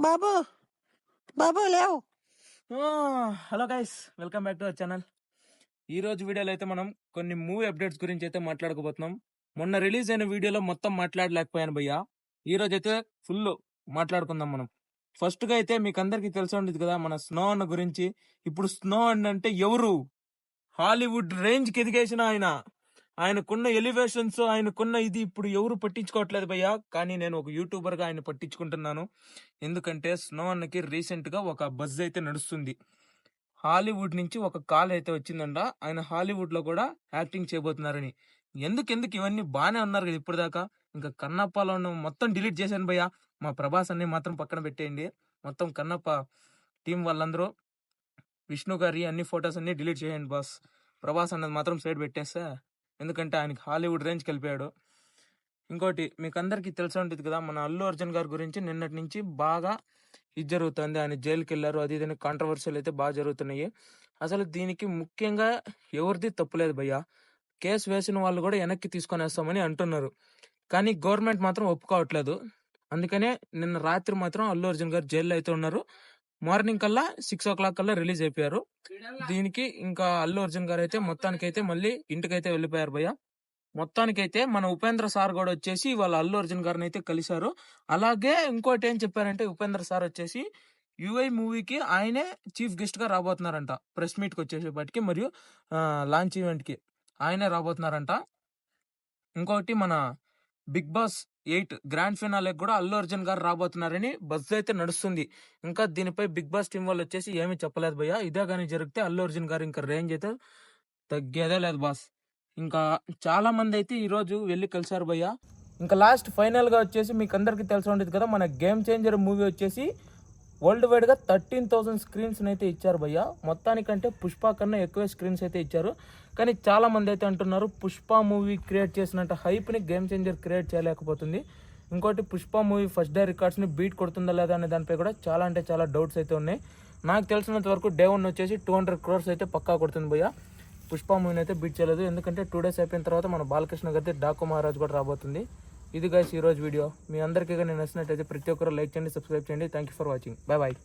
బాబు బాబు లేవు. Hello guys, welcome back to our channel. ఈ రోజు వీడియోలో అయితే మనం కొన్ని మూవీ అప్డేట్స్ గురించి అయితే మాట్లాడుకోబోతున్నాం. మొన్న రిలీజ్ అయిన వీడియోలో మొత్తం మాట్లాడలేకపోయాను భయ్యా. ఈ రోజు అయితే ఫుల్ మాట్లాడుకుందాం మనం. ఫస్ట్ గా అయితే మీకు అందరికి తెలిసి ఉండేది కదా మన స్నో అన్న గురించి. ఇప్పుడు స్నో అన్న అంటే ఎవరు? హాలీవుడ్ రేంజ్ కి ఎదిగేసిన ఆయనకున్న ఎలివేషన్స్, ఆయనకున్న ఇది ఇప్పుడు ఎవరు పట్టించుకోవట్లేదు భయ్యా. కానీ నేను ఒక యూట్యూబర్ గా ఆయన పట్టించుకుంటున్నాను. ఎందుకంటే స్నో అన్నకి రీసెంట్ గా ఒక బజ్ అయితే నడుస్తుంది. హాలీవుడ్ నుంచి ఒక కాల్ అయితే వచ్చిందంట, ఆయన హాలీవుడ్ లో కూడా యాక్టింగ్ చేయబోతున్నారని. ఎందుకు ఇవన్నీ బాగానే ఉన్నారు కదా ఇప్పుడు దాకా. ఇంకా కన్నప్పలో మొత్తం డిలీట్ చేశాను భయ్యా. మా ప్రభాస్ అన్ని మాత్రం పక్కన పెట్టేయండి. మొత్తం కన్నప్ప టీం వాళ్ళందరూ, విష్ణు గారి అన్ని ఫొటోస్ అన్ని డిలీట్ చేయండి బాస్. ప్రభాస్ అన్నది మాత్రం సైడ్ పెట్టేస్తా, ఎందుకంటే ఆయనకి హాలీవుడ్ రేంజ్కి వెళ్ళిపోయాడు. ఇంకోటి మీకు అందరికీ తెలిసి ఉంటుంది కదా, మన అల్లు అర్జున్ గారి గురించి నిన్నటి నుంచి బాగా ఇది జరుగుతుంది. ఆయన జైలుకి వెళ్ళారు, అది ఇదని కాంట్రవర్షియల్ అయితే బాగా జరుగుతున్నాయి. అసలు దీనికి ముఖ్యంగా ఎవరిది తప్పులేదు భయ్యా. కేసు వేసిన వాళ్ళు కూడా వెనక్కి తీసుకొని వేస్తామని అంటున్నారు, కానీ గవర్నమెంట్ మాత్రం ఒప్పుకోవట్లేదు. అందుకనే నిన్న రాత్రి మాత్రం అల్లు అర్జున్ గారు జైల్లో అయితే ఉన్నారు. మార్నింగ్ కల్లా 6 o'clock కల్లా రిలీజ్ అయిపోయారు. దీనికి ఇంకా అల్లు అర్జున్ గారు అయితే మొత్తానికైతే మళ్ళీ ఇంటికైతే వెళ్ళిపోయారు భయ్య. మొత్తానికైతే మన ఉపేంద్ర సార్ కూడా వచ్చేసి వాళ్ళ అల్లు అర్జున్ గారిని అయితే కలిశారు. అలాగే ఇంకోటి ఏం చెప్పారంటే, ఉపేంద్ర సార్ వచ్చేసి యుఐ మూవీకి ఆయనే చీఫ్ గెస్ట్ గా రాబోతున్నారంట. ప్రెస్ మీట్ కి వచ్చేసేపటికి మరియు లాంచ్ ఈవెంట్ కి ఆయనే రాబోతున్నారంట. ఇంకోటి మన బిగ్ బాస్ 8 గ్రాండ్ ఫినాలే కూడా అల్లు అర్జున్ గారు రాబోతున్నారని బజ్ అయితే నడుస్తుంది. ఇంకా దీనిపై బిగ్ బాస్ టీం వాళ్ళు వచ్చేసి ఏమీ చెప్పలేదు భయ్య. ఇదే కానీ జరిగితే అల్లు అర్జున్ గారు ఇంకా రేంజ్ అయితే తగ్గేదే లేదు బాస్. ఇంకా చాలా మంది అయితే ఈ రోజు వెళ్ళి కలిసారు భయ్య. ఇంకా లాస్ట్ ఫైనల్ గా వచ్చేసి మీకు అందరికి తెలిసి ఉండేది కదా, మన గేమ్ చేంజర్ మూవీ వచ్చేసి వరల్డ్ వైడ్ గా 13,000 స్క్రీన్స్ అయితే ఇచ్చారు భయ్య. మొత్తానికంటే పుష్ప కన్నా ఎక్కువ స్క్రీన్స్ అయితే ఇచ్చారు. కానీ చాలా మంది అయితే అంటున్నారు పుష్ప మూవీ క్రియేట్ చేసినట్టు హైప్ ని గేమ్ చేంజర్ క్రియేట్ చేయలేకపోతుంది. ఇంకోటి Pushpa movie first day records ని బీట్ కొడుతుందా లేదా అనే దానిపై కూడా చాలా అంటే చాలా డౌట్స్ అయితే ఉన్నాయి. నాకు తెలిసినంత వరకు డే 1 వచ్చేసి 200 crores అయితే పక్కా కొడుతుంది భయ్య. పుష్ప మూవీని అయితే బీట్ చేయలేదు, ఎందుకంటే 2 days అయిపోయిన తర్వాత మన బాలకృష్ణ గారి డాకు మహారాజ్ కూడా రాబోతుంది. ఇది గైస్ ఈ రోజు వీడియో. మీ అందరికీ నేను నచ్చినట్టయితే ప్రతి ఒక్కరు లైక్ చేయండి, సబ్స్క్రైబ్ చేయండి. Thank you for watching. Bye bye.